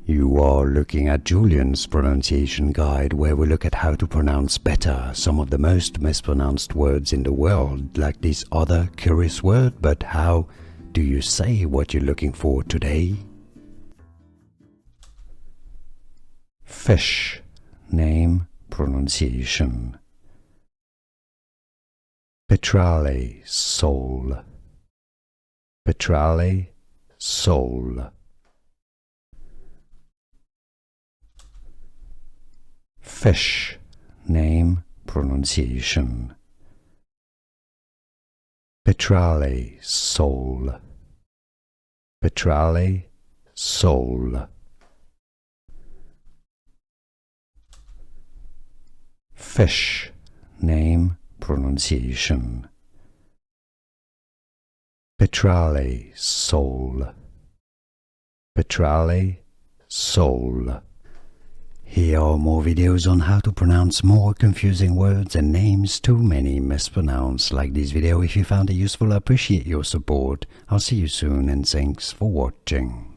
You are looking at Julian's pronunciation guide, where we look at how to pronounce better some of the most mispronounced words in the world, like this other curious word. But how do you say what you're looking for today? Fish. Name, pronunciation. Petrale Sole. Petrale Sole. Fish. Name, pronunciation. Petrale Sole. Petrale Sole. Fish. Name, pronunciation. Petrale Sole. Petrale Sole. Here are more videos on how to pronounce more confusing words and names too many mispronounced. Like this video if you found it useful. I appreciate your support. I'll see you soon and thanks for watching.